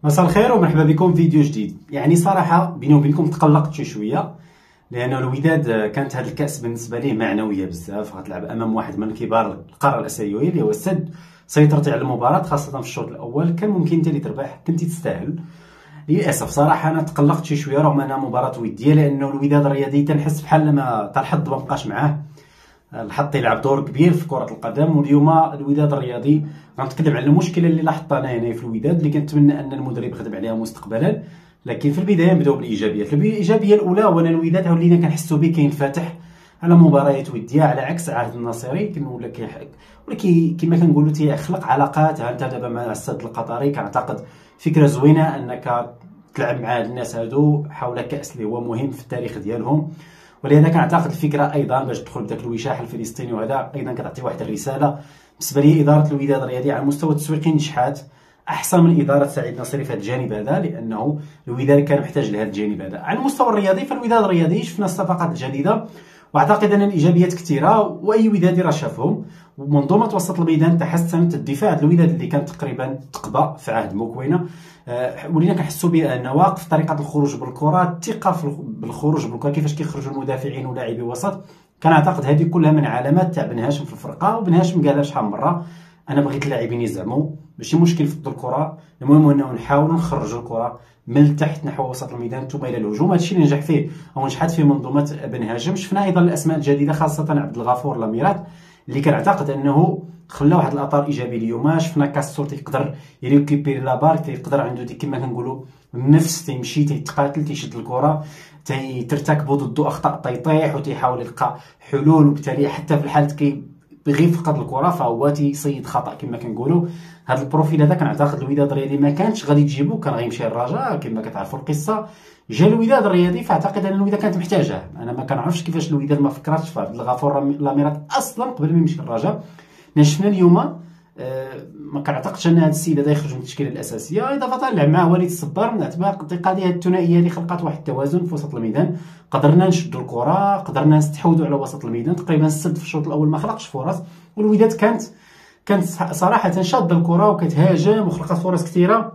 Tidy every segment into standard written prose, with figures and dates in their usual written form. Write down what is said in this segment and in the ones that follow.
مساء الخير ومرحبا بكم في فيديو جديد. يعني صراحه بيني وبينكم تقلقت شويه، لان الوداد كانت هذا الكاس بالنسبه ليه معنويه بزاف. غتلعب امام واحد من كبار القاره الاسيويه اللي هو السد. سيطرتي على المباراه خاصه في الشوط الاول، كان ممكن انت اللي تربح، كنتي تستاهل. للاسف صراحه انا تقلقت شويه رغم انها مباراه وديه، لانه الوداد الرياضي تنحس بحال ما تاع الحظ ما بقاش معاه. الحظ يلعب دور كبير في كره القدم، واليوم الوداد الرياضي غنتكلم على المشكله اللي لاحظتها انا هنا في الوداد، اللي كنتمنى ان المدرب يخدم عليها مستقبلا. لكن في البدايه نبداو بالايجابيات. الايجابيه الاولى هو ان الوداد ولينا كنحسوا به كينفتح على مباريات وديه، على عكس عهد الناصري ولا كما كنقولوا تيخلق علاقات. انت دابا مع السد القطري كنعتقد فكره زوينه انك تلعب مع الناس هادو حول كاس اللي هو مهم في التاريخ ديالهم. ولهذا كنعتقد الفكره ايضا باش تدخل بداك الوشاح الفلسطيني، وهذا ايضا كتعطي واحد الرساله. بالنسبه لي اداره الوداد الرياضي على المستوى التسويقي نجحات احسن من اداره سعيد ناصري في هذا الجانب هذا، لانه الوداد كان محتاج لهذا الجانب هذا. على المستوى الرياضي فالوداد الرياضي شفنا الصفقات الجديده، واعتقد ان الايجابيات كثيره، واي ودادي راه شافهم. ومنظومه وسط الميدان تحسنت. الدفاع الوداد اللي كان تقريبا تقبى في عهد موكوينه، ولينا كنحسوا بان واقف طريقه الخروج بالكره، الثقه بالخروج بالكره، كيفاش كيخرجوا المدافعين ولاعبي وسط. كنعتقد هذه كلها من علامات تاع بن هاشم في الفرقه. وبن هاشم قالها شحال من مره، انا بغيت اللاعبين يزعموا، ماشي مشكل في الكره، المهم انه نحاولوا نخرجوا الكره من التحت نحو وسط الميدان ثم الى الهجوم. هذا الشيء اللي نجح فيه او نجحت فيه منظومه بن هاشم. شفنا ايضا الاسماء الجديده خاصه عبد الغفور لاميرات، اللي كنعتقد انه خلى واحد الاثار ايجابي. اليوم شفنا كاستور تيقدر يريكوبيري لا تيقدر عنده ديك كما كنقولوا النفس، تيمشي تيتقاتل تيشد الكره، ترتكبوا ضده اخطاء تيطيح وتيحاول يلقى حلول، وبالتالي حتى في الحالة بغي فقد الكره فهو تيصيد خطا كما كنقولوا. هذا البروفيل هذا كنعتقد الوداد الرياضي ما كانش غادي تجيبو، كان غيمشي الرجاء كما كتعرفوا القصه. جا الوداد الرياضي، فاعتقد ان الوداد كانت محتاجه. انا ما كنعرفش كيفاش الوداد ما فكراتش في عبد الغفور لاميرات اصلا قبل ما يمشي الرجاء. شفنا اليوم ما كنعتقدش ان هذا السيد هذا يخرج من التشكيله الاساسيه. اضافه لعب مع وليد الصبار، من اعتقادي هذه الثنائيه اللي خلقت واحد التوازن في وسط الميدان. قدرنا نشدوا الكره، قدرنا نستحوذوا على وسط الميدان. تقريبا السد في الشوط الاول ما خلقش فرص، والوداد كانت صراحه شاده الكره وكتهاجم وخلقت فرص كثيره.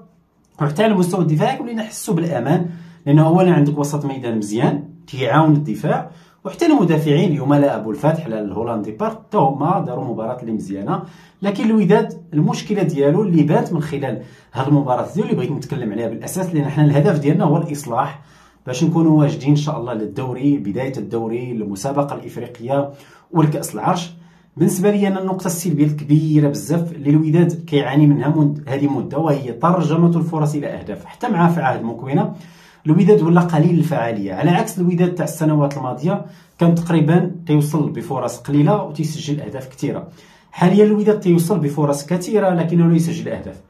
وحتى على المستوى الدفاعي ولينا نحسوا بالامان، لانه اولا عندك وسط ميدان مزيان تيعاون الدفاع، وحتى المدافعين اليوم لا ابو الفتح لا الهولندي بارت حتى هما داروا مباراه اللي مزيانه. لكن الوداد المشكله ديالو اللي بات من خلال هذه المباراه ديالو اللي بغيت نتكلم عليها بالاساس، لان حنا الهدف ديالنا هو الاصلاح باش نكونوا واجدين ان شاء الله للدوري، بدايه الدوري، المسابقه الافريقيه والكاس العرش. بالنسبه لي انا النقطه السلبيه الكبيره بزاف اللي الوداد كيعاني منها هذه مده، وهي ترجمه الفرص الى اهداف. حتى مع في عهد موكوينه الوداد ولا قليل الفعاليه، على عكس الوداد تاع السنوات الماضيه كان تقريبا تيوصل بفرص قليله وتيسجل اهداف كثيره. حاليا الوداد تيوصل بفرص كثيره لكنه لا يسجل اهداف،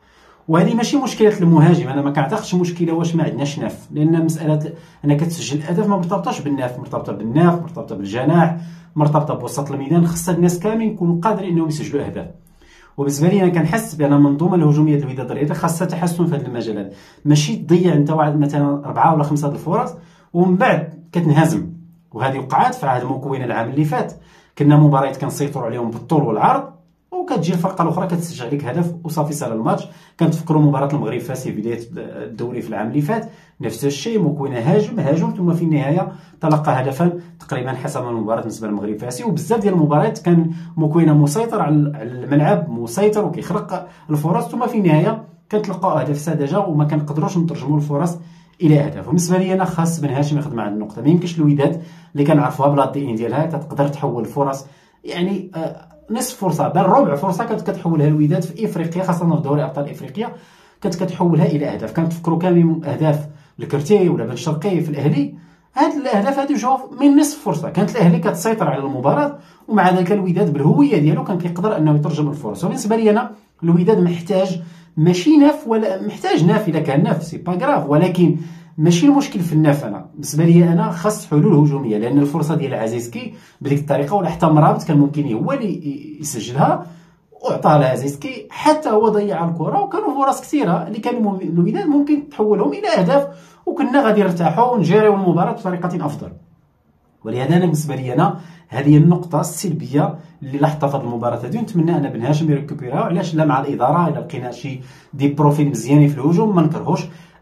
وهذه ماشي مشكله المهاجم. انا ما كنعتقدش مشكله واش ما عندناش ناف، لان مساله انك تسجل اهداف ما مرتبطاش بالناف، مرتبطه بالناف، مرتبطه بالجناح، مرتبطه بوسط الميدان. خص الناس كاملين يكونوا قادرين انهم يسجلوا اهداف. وبالنسبه لي انا كنحس بان المنظومه الهجوميه ديال الوداد الرياضي خاصها تحسن في هذا المجال هذا. ماشي تضيع انت واحد مثلا 4 ولا 5 د الفرص ومن بعد كتنهزم. وهذه وقعات في عهد موكوين العام اللي فات، كنا مباريات كنسيطروا عليهم بالطول والعرض، وكتجي الفرقه الاخرى كتسجل عليك هدف وصافي سال الماتش. كنتفكروا مباراه المغرب فاسي في بدايه الدوري في العام اللي فات، نفس الشيء. موكوين هاجم ثم في النهايه تلقى هدفا تقريبا حسم المباراه بالنسبه للمغرب فاسي. وبزاف ديال المباريات كان موكوين مسيطر على الملعب، مسيطر وكيخلق الفرص، ثم في النهايه كنتلقاو اهداف ساذجه وما كنقدروش نترجموا الفرص الى اهداف. وبالنسبه لي انا خاص بن هاشم يخدم على النقطه. ما يمكنش الوداد اللي كنعرفوها بلا دي ان ديالها تقدر تحول فرص، يعني نصف فرصه بل ربع فرصه كانت كتحولها الوداد في افريقيا، خاصه في دوري ابطال افريقيا كانت كتحولها الى اهداف. كنتفكروا كامل اهداف الكرتي ولا بن شرقي في الاهلي، هاد الاهداف هادو جاو من نصف فرصه. كانت الاهلي كتسيطر على المباراه، ومع ذلك الوداد بالهويه ديالو كان كيقدر انه يترجم الفرص. وبالنسبه لي انا الوداد محتاج ماشي ناف، ولا محتاج ناف اذا كان ناف سي با غراف، ولكن ماشي المشكل في الناف. انا بالنسبه لي انا خاص حلول هجوميه، لان الفرصه ديال عزيزكي بديك الطريقه ولا حتى مرابط كان ممكن هو اللي يسجلها وعطاها لعزيزكي، حتى هو ضيع الكره. وكانوا فرص كثيره اللي كانوا الوداد ممكن تحولهم الى اهداف، وكنا غادي نرتاحوا ونجيريو المباراه بطريقه افضل. ولهذا انا بالنسبه لي انا هذه النقطه السلبيه اللي لاحظتها في هذه المباراه هذه، ونتمنى ان بن هاشم يريكوبيرها. علاش لا؟ مع الاداره الا لقينا شي دي بروفيل مزيانين في الهجوم ما نكرهوش.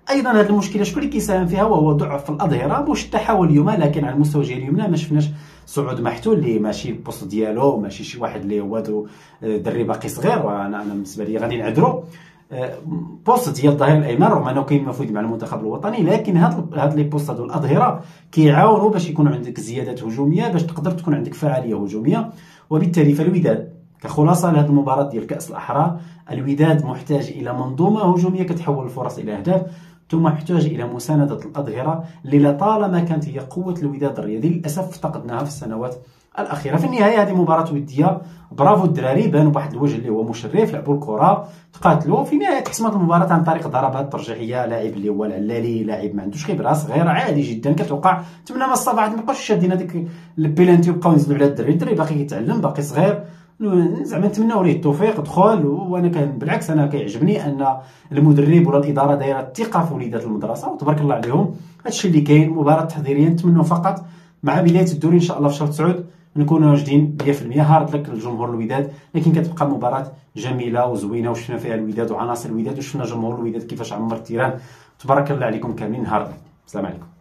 ايضا هذه المشكله شكون اللي كيساهم فيها؟ وهو ضعف في الاظهره. مش التحول اليوم، لكن على المستوى ديال اليمنى ما شفناش سعود محتول اللي ماشي البوست ديالو، ماشي شي واحد اللي هو دري باقي صغير، وانا بالنسبه لي غادي نعذرو. بوست ديال الظهير الايمن رغم انه كاين مفيد مع المنتخب الوطني، لكن هاد لي بوست هادو الاظهره كيعاونوا باش يكون عندك زيادات هجوميه، باش تقدر تكون عندك فعاليه هجوميه. وبالتالي فالوداد كخلاصه لهذه المباراه ديال كاس الاحرار، الوداد محتاج الى منظومه هجوميه كتحول الفرص الى اهداف، ثم محتاج الى مسانده الاظهره اللي لطالما كانت هي قوه الوداد الرياضي، للاسف افتقدناها في السنوات الاخيره. في النهايه هذه مباراه وديه، برافو الدراري، بانوا بواحد الوجه اللي هو مشرف، لعبوا الكره، تقاتلوا. في النهايه تحسمت المباراه عن طريق ضربات ترجيحيه، لاعب اللي هو العلالي، لاعب ما عندوش خبره، صغير عادي جدا كتوقع. نتمنى ما الصباح ما بقاوش شادين هذيك البيلانتي وبقاو ينزلوا على الدري باقي كيتعلم، باقي صغير. زعما نتمنوا ليه التوفيق، دخل. وانا كان بالعكس انا كيعجبني ان المدرب ولا الاداره دايره الثقه في وليدات المدرسه، وتبارك الله عليهم. هادشي اللي كاين. مباراه تحضيريه، نتمنوا فقط مع بدايه الدوري ان شاء الله في شهر 9 نكونوا واجدين 100%. هارد لك الجمهور الوداد، لكن كتبقى مباراه جميله وزوينه، وشفنا فيها الوداد وعناصر الوداد، وشفنا جمهور الوداد كيفاش عمر التيران. تبارك الله عليكم كاملين. هارد. السلام عليكم.